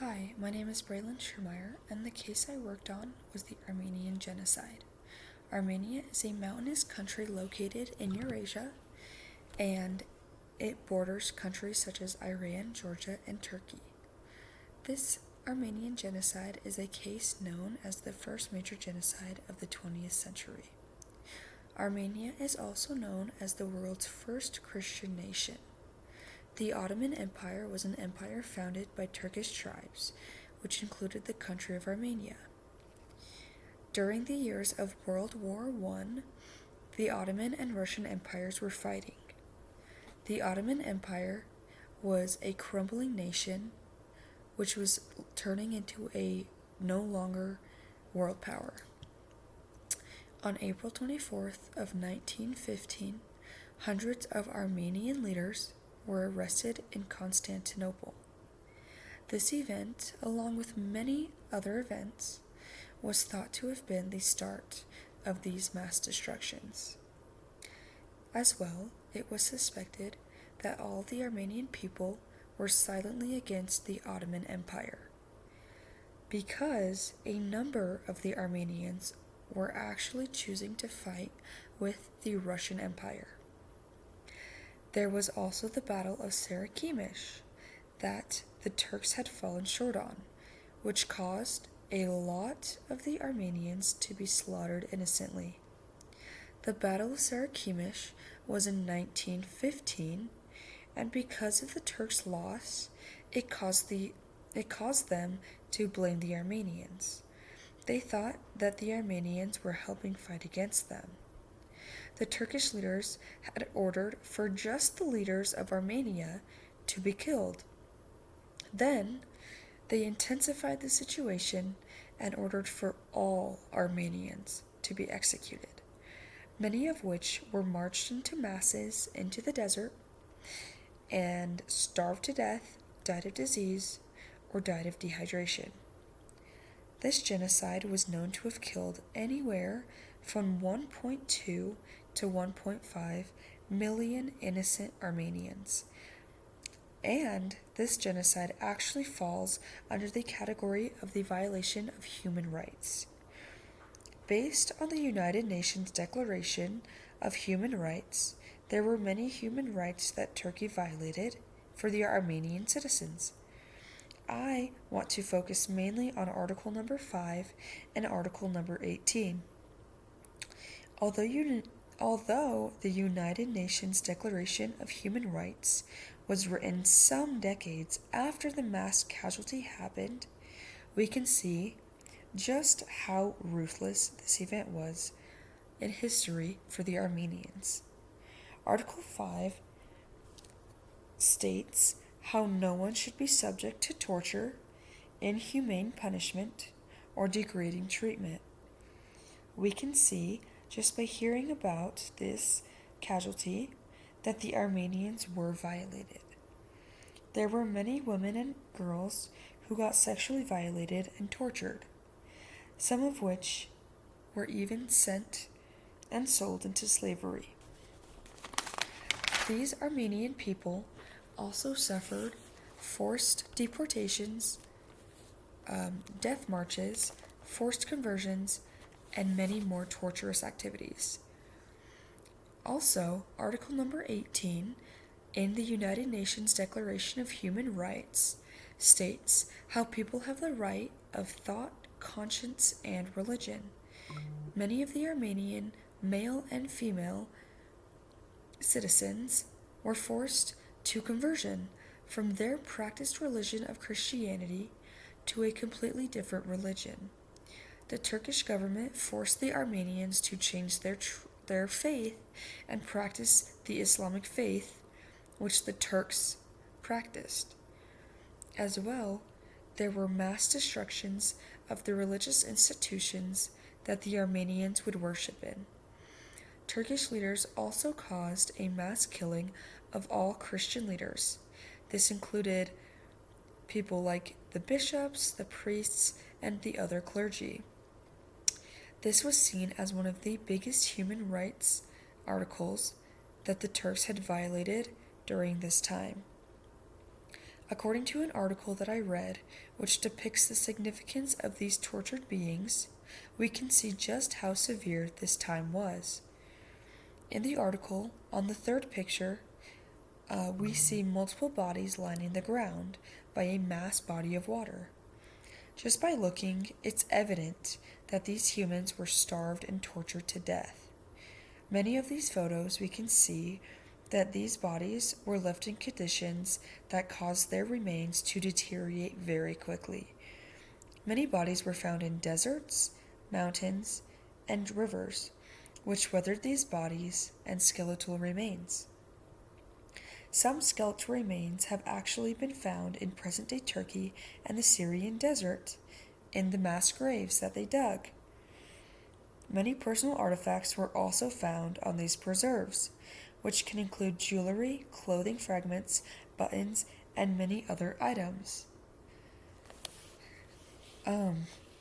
Hi, my name is Braylon Schumeyer, and the case I worked on was the Armenian genocide. Armenia is a mountainous country located in Eurasia, and it borders countries such as Iran, Georgia, and Turkey. This Armenian genocide is a case known as the first major genocide of the 20th century. Armenia is also known as the world's first Christian nation. The Ottoman Empire was an empire founded by Turkish tribes, which included the country of Armenia. During the years of World War I, the Ottoman and Russian empires were fighting. The Ottoman Empire was a crumbling nation, which was turning into a no longer world power. On April 24th of 1915, hundreds of Armenian leaders were arrested in Constantinople. This event, along with many other events, was thought to have been the start of these mass destructions. As well, it was suspected that all the Armenian people were silently against the Ottoman Empire, because a number of the Armenians were actually choosing to fight with the Russian Empire. There was also the Battle of Sarikimish that the Turks had fallen short on, which caused a lot of the Armenians to be slaughtered innocently. The Battle of Sarikimish was in 1915, and because of the Turks' loss, it caused them to blame the Armenians. They thought that the Armenians were helping fight against them. The Turkish leaders had ordered for just the leaders of Armenia to be killed. Then, they intensified the situation and ordered for all Armenians to be executed, many of which were marched into masses into the desert and starved to death, died of disease, or died of dehydration. This genocide was known to have killed anywhere from 1.2 to 1.5 million innocent Armenians. And this genocide actually falls under the category of the violation of human rights. Based on the United Nations Declaration of Human Rights, there were many human rights that Turkey violated for the Armenian citizens. I want to focus mainly on Article number 5 and Article number 18. Although the United Nations Declaration of Human Rights was written some decades after the mass casualty happened, we can see just how ruthless this event was in history for the Armenians. Article 5 states how no one should be subject to torture, inhumane punishment, or degrading treatment. We can see, just by hearing about this casualty, that the Armenians were violated. There were many women and girls who got sexually violated and tortured, some of which were even sent and sold into slavery. These Armenian people also suffered forced deportations, death marches, forced conversions, and many more torturous activities. Also, Article number 18 in the United Nations Declaration of Human Rights states how people have the right of thought, conscience, and religion. Many of the Armenian male and female citizens were forced to conversion from their practiced religion of Christianity to a completely different religion. The Turkish government forced the Armenians to change their faith and practice the Islamic faith, which the Turks practiced. As well, there were mass destructions of the religious institutions that the Armenians would worship in. Turkish leaders also caused a mass killing of all Christian leaders. This included people like the bishops, the priests, and the other clergy. This was seen as one of the biggest human rights articles that the Turks had violated during this time. According to an article that I read, which depicts the significance of these tortured beings, we can see just how severe this time was. In the article, on the third picture, we see multiple bodies lining the ground by a mass body of water. Just by looking, it's evident that these humans were starved and tortured to death. Many of these photos we can see that these bodies were left in conditions that caused their remains to deteriorate very quickly. Many bodies were found in deserts, mountains, and rivers, which weathered these bodies and skeletal remains. Some skeletal remains have actually been found in present-day Turkey and the Syrian desert in the mass graves that they dug. Many personal artifacts were also found on these preserves, which can include jewelry, clothing fragments, buttons, and many other items.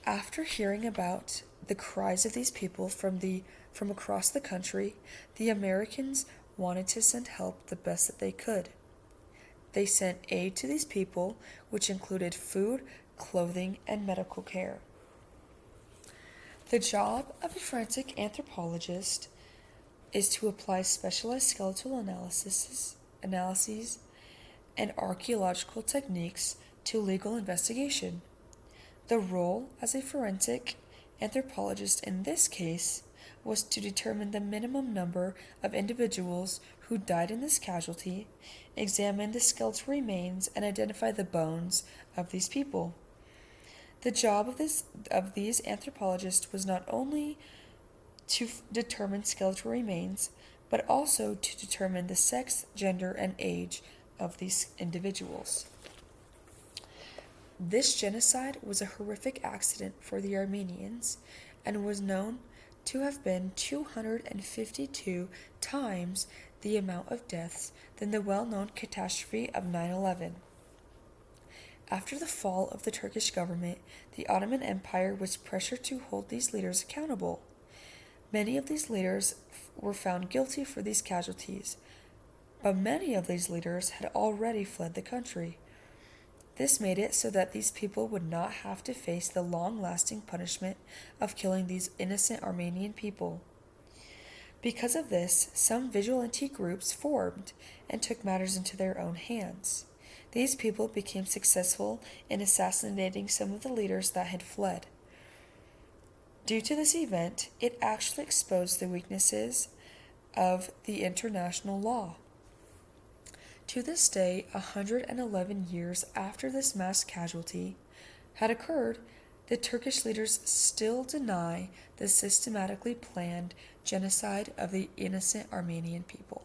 After hearing about the cries of these people from across the country, the Americans wanted to send help the best that they could. They sent aid to these people, which included food, clothing, and medical care. The job of a forensic anthropologist is to apply specialized skeletal analyses and archaeological techniques to legal investigation. The role as a forensic anthropologist in this case was to determine the minimum number of individuals who died in this casualty, examine the skeletal remains, and identify the bones of these people. The job of these anthropologists was not only to determine skeletal remains, but also to determine the sex, gender, and age of these individuals. This genocide was a horrific accident for the Armenians and was known to have been 252 times the amount of deaths than the well-known catastrophe of 9/11. After the fall of the Turkish government, the Ottoman Empire was pressured to hold these leaders accountable. Many of these leaders were found guilty for these casualties, but many of these leaders had already fled the country. This made it so that these people would not have to face the long-lasting punishment of killing these innocent Armenian people. Because of this, some vigilante groups formed and took matters into their own hands. These people became successful in assassinating some of the leaders that had fled. Due to this event, it actually exposed the weaknesses of the international law. To this day, 111 years after this mass casualty had occurred, the Turkish leaders still deny the systematically planned genocide of the innocent Armenian people.